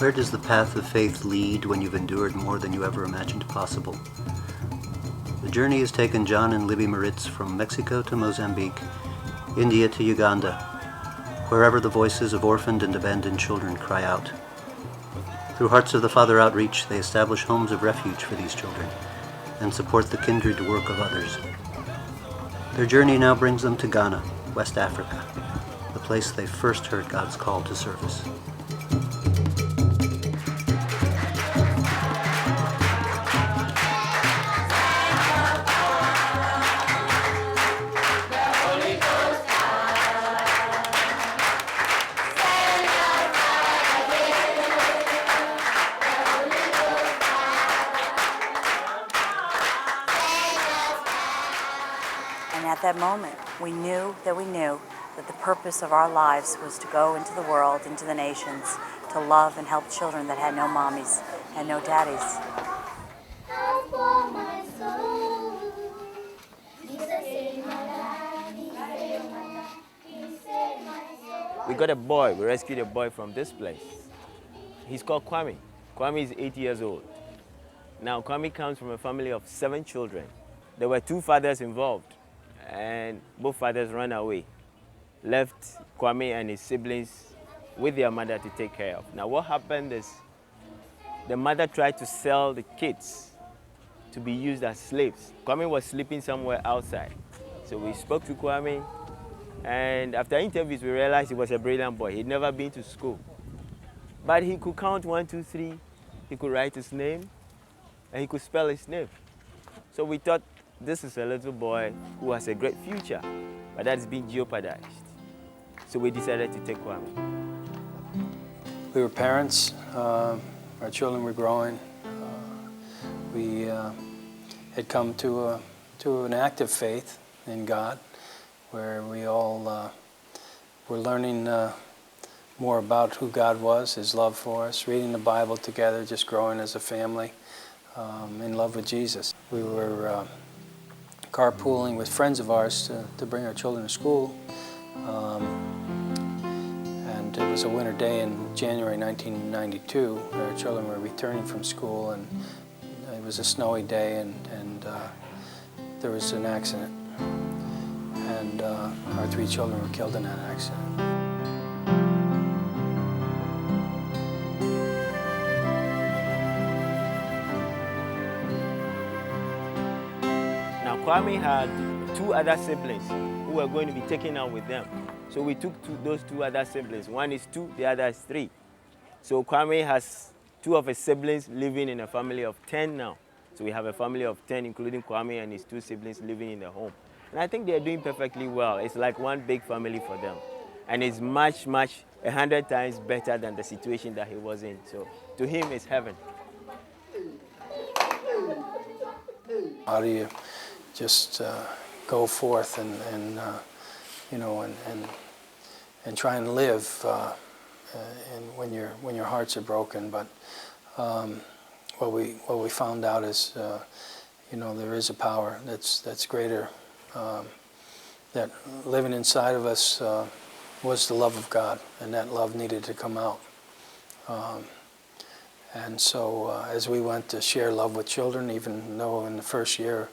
Where does the path of faith lead when you've endured more than you ever imagined possible? The journey has taken John and Libby Moritz from Mexico to Mozambique, India to Uganda, wherever the voices of orphaned and abandoned children cry out. Through Hearts of the Father outreach, they establish homes of refuge for these children and support the kindred work of others. Their journey now brings them to Ghana, West Africa, the place they first heard God's call to service. At that moment, we knew that the purpose of our lives was to go into the world, into the nations, to love and help children that had no mommies and no daddies. We got a boy, we rescued a boy from this place. He's called Kwame. Kwame is 8 years old. Now, Kwame comes from a family of 7 children. There were 2 fathers involved, and both fathers ran away, left Kwame and his siblings with their mother to take care of. Now what happened is the mother tried to sell the kids to be used as slaves. Kwame was sleeping somewhere outside. So we spoke to Kwame, and after interviews we realized he was a brilliant boy. He'd never been to school, but he could count 1, 2, 3, he could write his name, and he could spell his name. So we thought, this is a little boy who has a great future, but that's been jeopardized. So we decided to take Kwame. We were parents, our children were growing. We had come to an active faith in God, where we all were learning more about who God was, His love for us, reading the Bible together, just growing as a family in love with Jesus. We were carpooling with friends of ours to bring our children to school. And it was a winter day in January 1992. Our children were returning from school, and it was a snowy day, and there was an accident. And our 3 children were killed in that accident. Kwame had 2 other siblings who were going to be taken out with them. So we took those 2 other siblings. One is 2, the other is 3. So Kwame has 2 of his siblings living in a family of 10 now. So we have a family of 10, including Kwame and his 2 siblings living in the home. And I think they're doing perfectly well. It's like one big family for them. And it's much, 100 times better than the situation that he was in. So to him, it's heaven. How do you just go forth and you know, and try and live and when your hearts are broken? But what we found out is you know, there is a power that's greater, that living inside of us was the love of God, and that love needed to come out. And so as we went to share love with children, even though in the first year,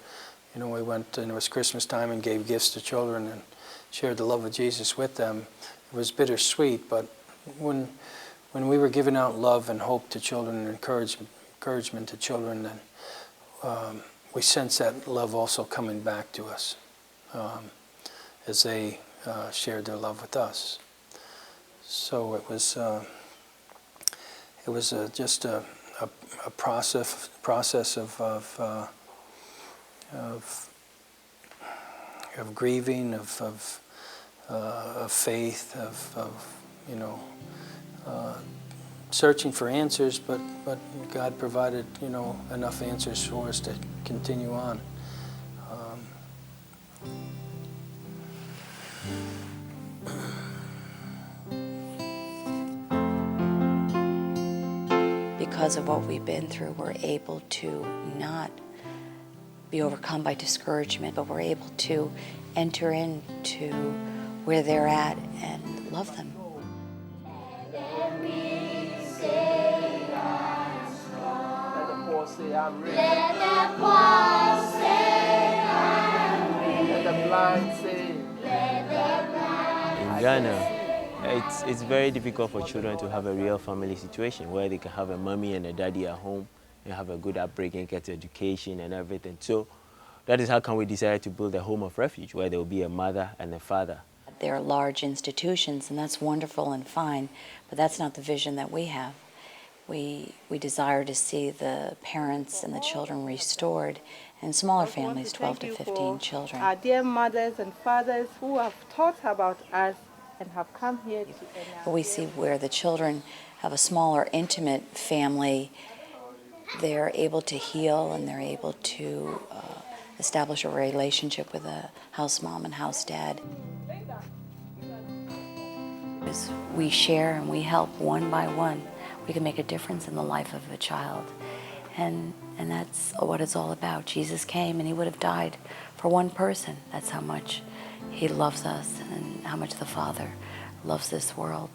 you know, we went and it was Christmas time and gave gifts to children and shared the love of Jesus with them, it was bittersweet. But when we were giving out love and hope to children and encouragement to children, then we sensed that love also coming back to us as they shared their love with us. So it was just a process of grieving, of faith, of you know, searching for answers, but God provided, you know, enough answers for us to continue on. Because of what we've been through, we're able to not be overcome by discouragement, but we're able to enter into where they're at and love them. Let me say say I'm ready. Let the poor say I'm ready. Let the blind say. Let the blind. In Ghana, it's very difficult for children to have a real family situation where they can have a mommy and a daddy at home and have a good upbringing, get education and everything. So that is how come we decided to build a home of refuge where there will be a mother and a father. They're large institutions, and that's wonderful and fine, but that's not the vision that we have. We desire to see the parents and the children restored in smaller families, 12 to 15 children. Our dear mothers and fathers who have thought about us and have come here to We see where the children have a smaller, intimate family, they're able to heal and they're able to establish a relationship with a house mom and house dad. As we share and we help one by one, we can make a difference in the life of a child. And that's what it's all about. Jesus came and he would have died for one person. That's how much he loves us and how much the Father loves this world.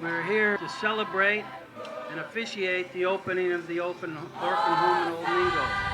We're here to celebrate and officiate the opening of the Orphan Home in Old Mingo.